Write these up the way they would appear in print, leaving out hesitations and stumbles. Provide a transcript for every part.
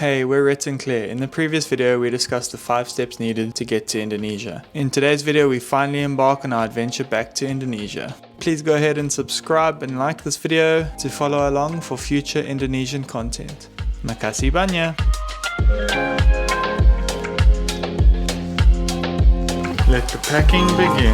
Hey, we're Rhett and Claire. In the previous video, we discussed the 5 steps needed to get to Indonesia. In today's video, we finally embark on our adventure back to Indonesia. Please go ahead and subscribe and like this video to follow along for future Indonesian content. Makasih banyak! Let the packing begin.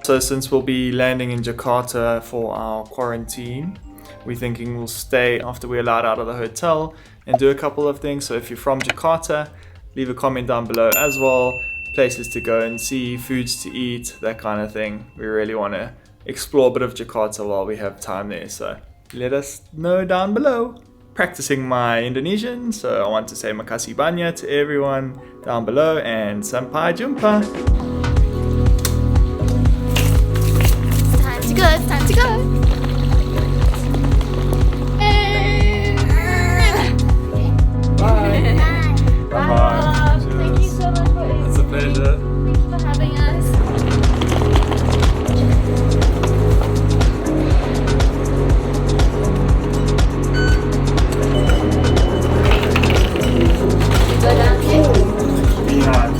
So since we'll be landing in Jakarta for our quarantine, we're thinking we'll stay after we're allowed out of the hotel and do a couple of things. So if you're from Jakarta, leave a comment down below as well. Places to go and see, foods to eat, that kind of thing. We really want to explore a bit of Jakarta while we have time there. So let us know down below. Practicing my Indonesian, so I want to say makasih banyak to everyone down below and sampai jumpa. It's time to go. Bye. Bye. Thank you so much for it. It's a pleasure. Thanks for having us. You go down here. Behind.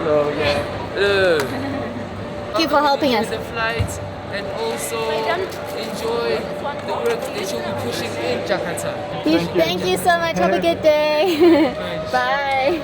Hello again. Hello. Thank you for helping us. The flight and also enjoy the work that you'll be pushing in Jakarta. Thank you so much. Have a good day. Bye.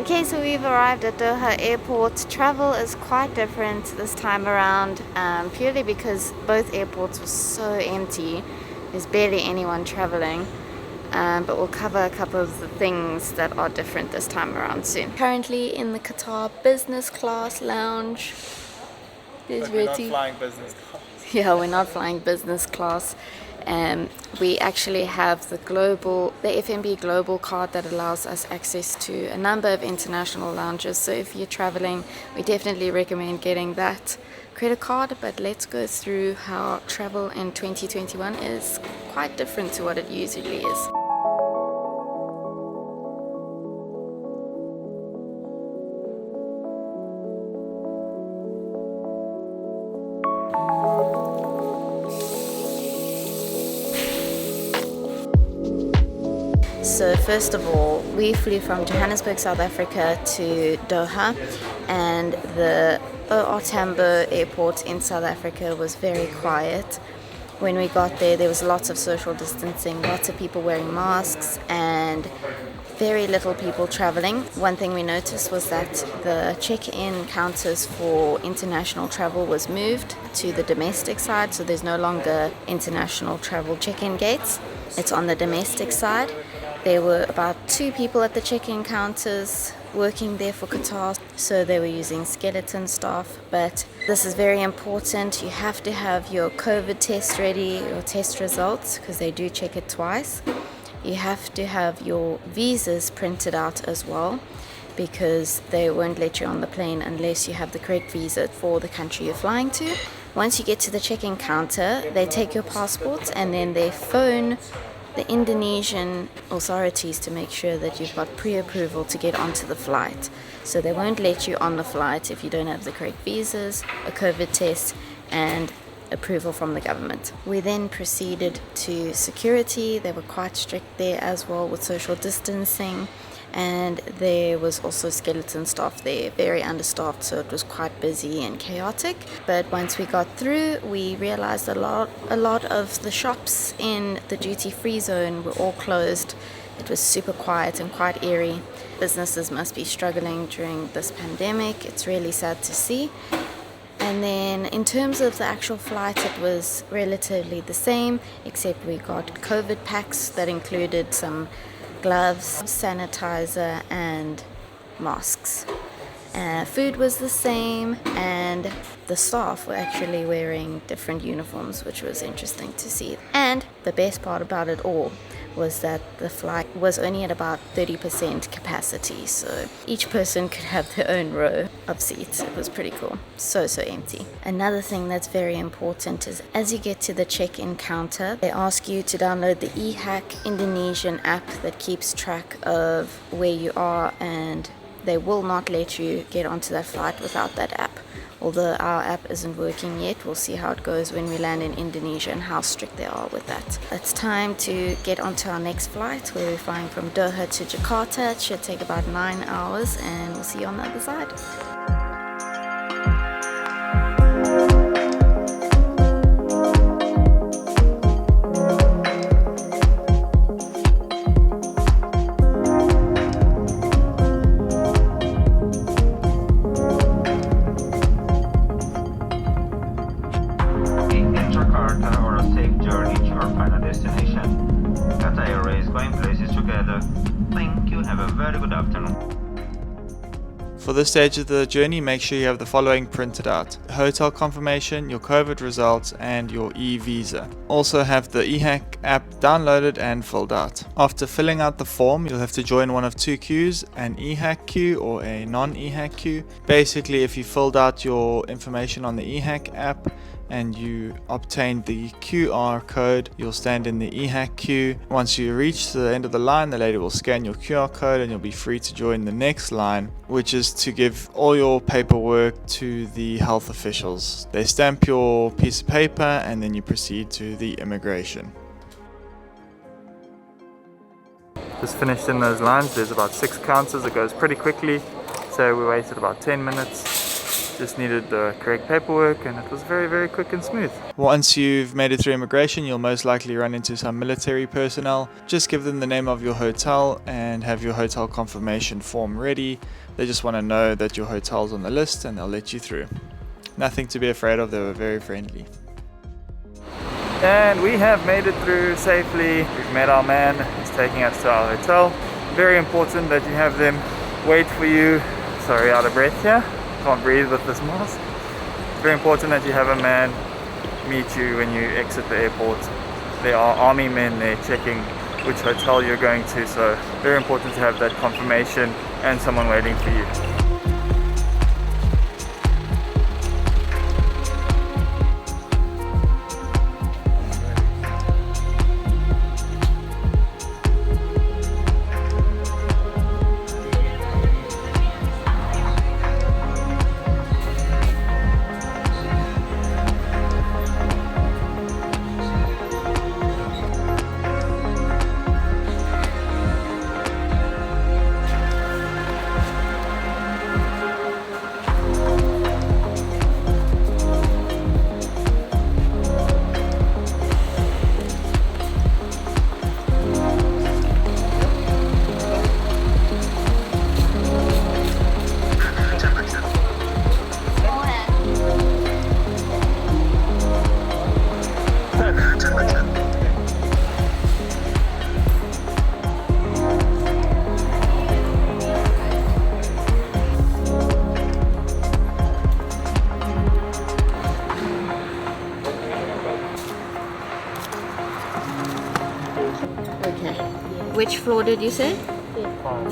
Okay, so we've arrived at Doha airport. Travel is quite different this time around, purely because both airports were so empty. There's barely anyone traveling, but we'll cover a couple of the things that are different this time around soon. Currently in the Qatar business class lounge. There's We're not Reti. flying business class. Yeah, we're not flying business class. We actually have the FNB Global card that allows us access to a number of international lounges. So if you're traveling, we definitely recommend getting that credit card. But let's go through how travel in 2021 is quite different to what it usually is. So first of all, we flew from Johannesburg, South Africa to Doha, and the OR Tambo airport in South Africa was very quiet. When we got there was lots of social distancing, lots of people wearing masks, and very little people traveling. One thing we noticed was that the check-in counters for international travel was moved to the domestic side, so there's no longer international travel check-in gates. It's on the domestic side. There were about 2 people at the check-in counters working there for Qatar, so they were using skeleton staff. But this is very important. You have to have your COVID test ready, your test results, because they do check it twice. You have to have your visas printed out as well, because they won't let you on the plane unless you have the correct visa for the country you're flying to. Once you get to the check-in counter, they take your passports and then they phone the Indonesian authorities to make sure that you've got pre-approval to get onto the flight. So they won't let you on the flight if you don't have the correct visas, a COVID test, and approval from the government. We then proceeded to security. They were quite strict there as well with social distancing, and there was also skeleton staff there, very understaffed, so it was quite busy and chaotic. But once we got through, we realized a lot of the shops in the duty-free zone were all closed. It was super quiet and quite eerie. Businesses must be struggling during this pandemic. It's really sad to see. And then in terms of the actual flight, it was relatively the same, except we got COVID packs that included some gloves, sanitizer, and masks. Food was the same, and the staff were actually wearing different uniforms, which was interesting to see. And the best part about it all was that the flight was only at about 30% capacity, so each person could have their own row of seats. It was pretty cool. So empty. Another thing that's very important is as you get to the check-in counter, they ask you to download the eHAC Indonesian app that keeps track of where you are, and they will not let you get onto that flight without that app. Although our app isn't working yet, we'll see how it goes when we land in Indonesia and how strict they are with that. It's time to get onto our next flight, where we're flying from Doha to Jakarta. It should take about 9 hours, and we'll see you on the other side. Qatar Airways going places together. Thank you. Have a very good afternoon. For this stage of the journey, make sure you have the following printed out: hotel confirmation, your COVID results, and your e-visa. Also have the eHAC app downloaded and filled out. After filling out the form, you'll have to join one of 2 queues, an eHAC queue or a non-eHAC queue. Basically, if you filled out your information on the eHAC app and you obtained the QR code, you'll stand in the eHAC queue. Once you reach the end of the line, the lady will scan your QR code and you'll be free to join the next line, which is to give all your paperwork to the health officials. They stamp your piece of paper and then you proceed to the immigration. Just finished in those lines. There's about 6 counters. It goes pretty quickly, so we waited about 10 minutes. Just needed the correct paperwork, and it was very, very quick and smooth. Once you've made it through immigration, you'll most likely run into some military personnel. Just give them the name of your hotel and have your hotel confirmation form ready. They just want to know that your hotel's on the list and they'll let you through. Nothing to be afraid of. They were very friendly. And we have made it through safely. We've met our man. He's taking us to our hotel. Very important that you have them wait for you. Sorry, out of breath here. Can't breathe with this mask. It's very important that you have a man meet you when you exit the airport. There are army men there checking which hotel you're going to, so very important to have that confirmation and someone waiting for you. Which floor did you say? 5.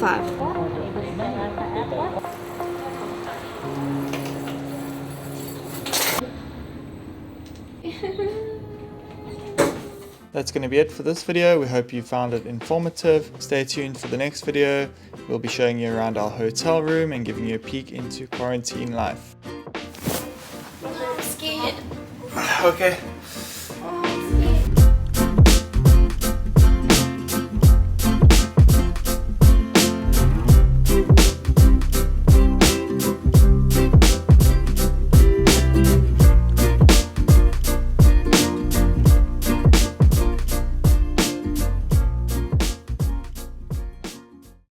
That's going to be it for this video. We hope you found it informative. Stay tuned for the next video. We'll be showing you around our hotel room and giving you a peek into quarantine life. I'm scared. Okay.